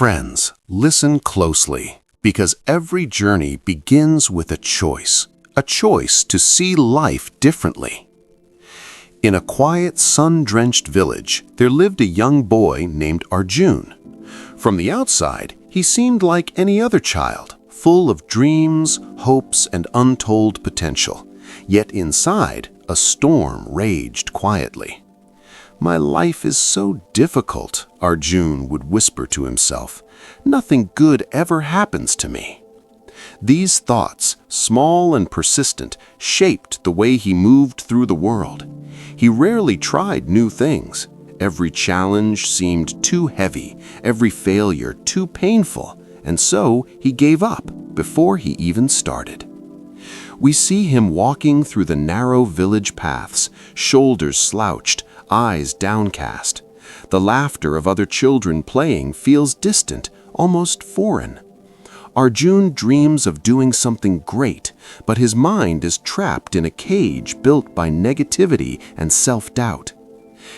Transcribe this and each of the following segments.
Friends, listen closely, because every journey begins with a choice to see life differently. In a quiet, sun-drenched village, there lived a young boy named Arjun. From the outside, he seemed like any other child, full of dreams, hopes, and untold potential. Yet inside, a storm raged quietly. "My life is so difficult," Arjun would whisper to himself. "Nothing good ever happens to me." These thoughts, small and persistent, shaped the way he moved through the world. He rarely tried new things. Every challenge seemed too heavy, every failure too painful, and so he gave up before he even started. We see him walking through the narrow village paths, shoulders slouched, eyes downcast. The laughter of other children playing feels distant, almost foreign. Arjun dreams of doing something great, but his mind is trapped in a cage built by negativity and self-doubt.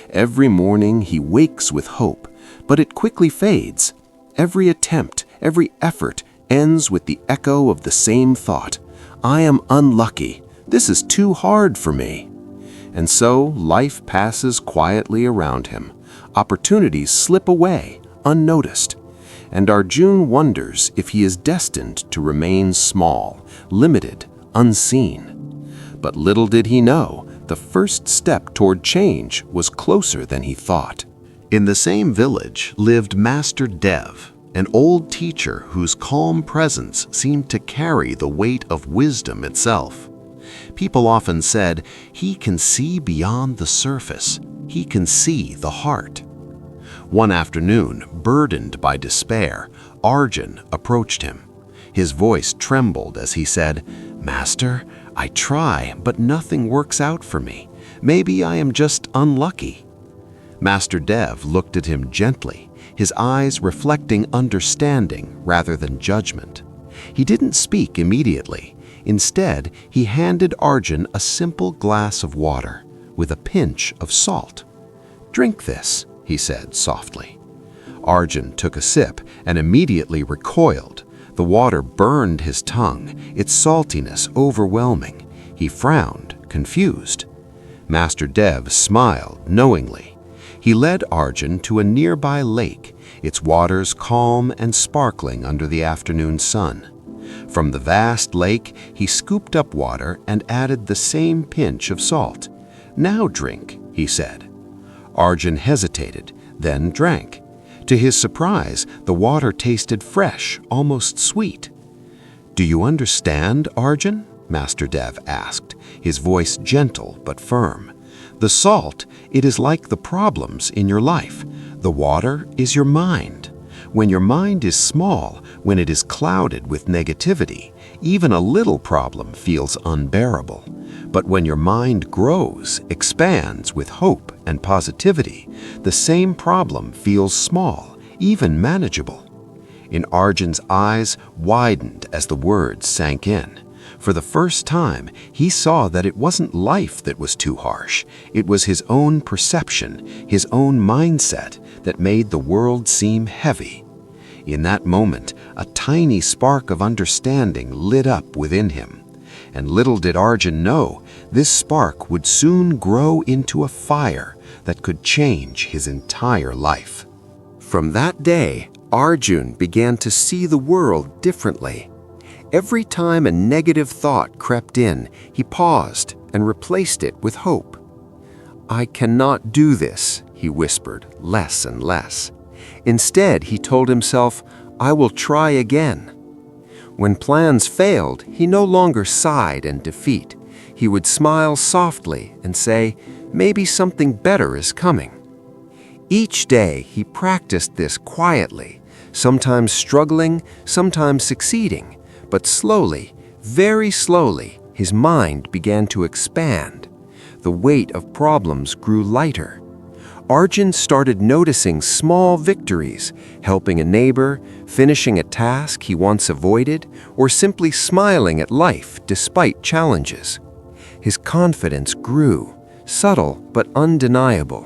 Every morning he wakes with hope, but it quickly fades. Every attempt, every effort ends with the echo of the same thought: "I am unlucky. This is too hard for me." And so life passes quietly around him. Opportunities slip away, unnoticed. And Arjun wonders if he is destined to remain small, limited, unseen. But little did he know, the first step toward change was closer than he thought. In the same village lived Master Dev, an old teacher whose calm presence seemed to carry the weight of wisdom itself. People often said, "He can see beyond the surface. He can see the heart." One afternoon, burdened by despair, Arjun approached him. His voice trembled as he said, "Master, I try, but nothing works out for me. Maybe I am just unlucky." Master Dev looked at him gently, his eyes reflecting understanding rather than judgment. He didn't speak immediately. Instead, he handed Arjun a simple glass of water with a pinch of salt. "Drink this," he said softly. Arjun took a sip and immediately recoiled. The water burned his tongue, its saltiness overwhelming. He frowned, confused. Master Dev smiled knowingly. He led Arjun to a nearby lake, its waters calm and sparkling under the afternoon sun. From the vast lake, he scooped up water and added the same pinch of salt. "Now drink," he said. Arjun hesitated, then drank. To his surprise, the water tasted fresh, almost sweet. "Do you understand, Arjun?" Master Dev asked, his voice gentle but firm. "The salt, it is like the problems in your life. The water is your mind. When your mind is small, when it is clouded with negativity, even a little problem feels unbearable. But when your mind grows, expands with hope and positivity, the same problem feels small, even manageable." In Arjun's eyes widened as the words sank in. For the first time, he saw that it wasn't life that was too harsh. It was his own perception, his own mindset that made the world seem heavy. In that moment, a tiny spark of understanding lit up within him. And little did Arjun know, this spark would soon grow into a fire that could change his entire life. From that day, Arjun began to see the world differently. Every time a negative thought crept in, he paused and replaced it with hope. "I cannot do this," he whispered, less and less. Instead, he told himself, "I will try again." When plans failed, he no longer sighed in defeat. He would smile softly and say, "Maybe something better is coming." Each day, he practiced this quietly, sometimes struggling, sometimes succeeding. But slowly, very slowly, his mind began to expand. The weight of problems grew lighter. Arjun started noticing small victories, helping a neighbor, finishing a task he once avoided, or simply smiling at life despite challenges. His confidence grew, subtle but undeniable.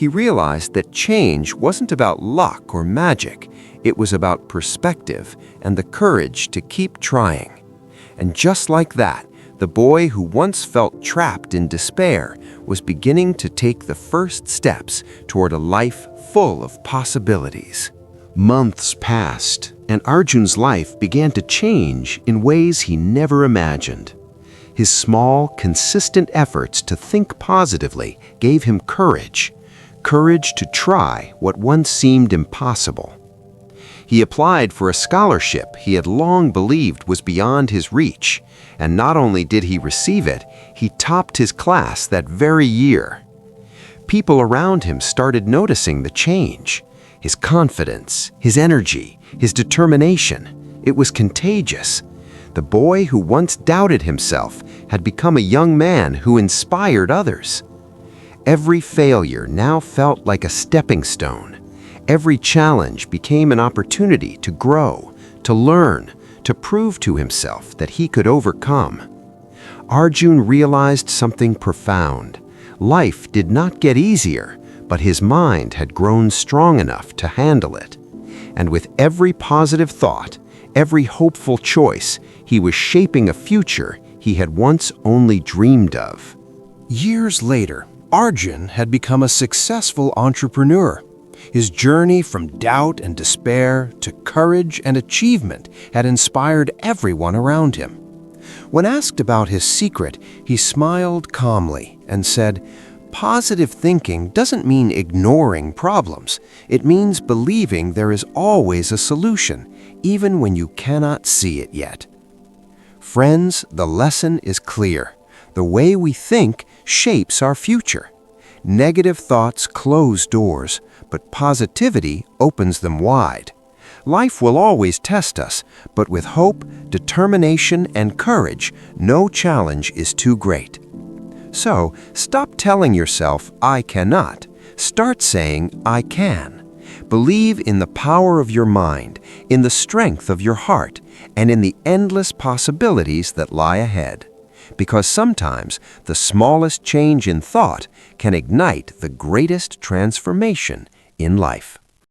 He realized that change wasn't about luck or magic. It was about perspective and the courage to keep trying. And just like that, the boy who once felt trapped in despair was beginning to take the first steps toward a life full of possibilities. Months passed, and Arjun's life began to change in ways he never imagined. His small, consistent efforts to think positively gave him courage to try what once seemed impossible. He applied for a scholarship he had long believed was beyond his reach, and not only did he receive it, he topped his class that very year. People around him started noticing the change. His confidence, his energy, his determination. It was contagious. The boy who once doubted himself had become a young man who inspired others. Every failure now felt like a stepping stone. Every challenge became an opportunity to grow, to learn, to prove to himself that he could overcome. Arjun realized something profound. Life did not get easier, but his mind had grown strong enough to handle it. And with every positive thought, every hopeful choice, he was shaping a future he had once only dreamed of. Years later, Arjun had become a successful entrepreneur. His journey from doubt and despair to courage and achievement had inspired everyone around him. When asked about his secret, he smiled calmly and said, "Positive thinking doesn't mean ignoring problems. It means believing there is always a solution, even when you cannot see it yet." Friends, the lesson is clear. The way we think shapes our future. Negative thoughts close doors, but positivity opens them wide. Life will always test us, but with hope, determination, and courage, no challenge is too great. So, stop telling yourself, "I cannot." Start saying, "I can." Believe in the power of your mind, in the strength of your heart, and in the endless possibilities that lie ahead. Because sometimes the smallest change in thought can ignite the greatest transformation in life.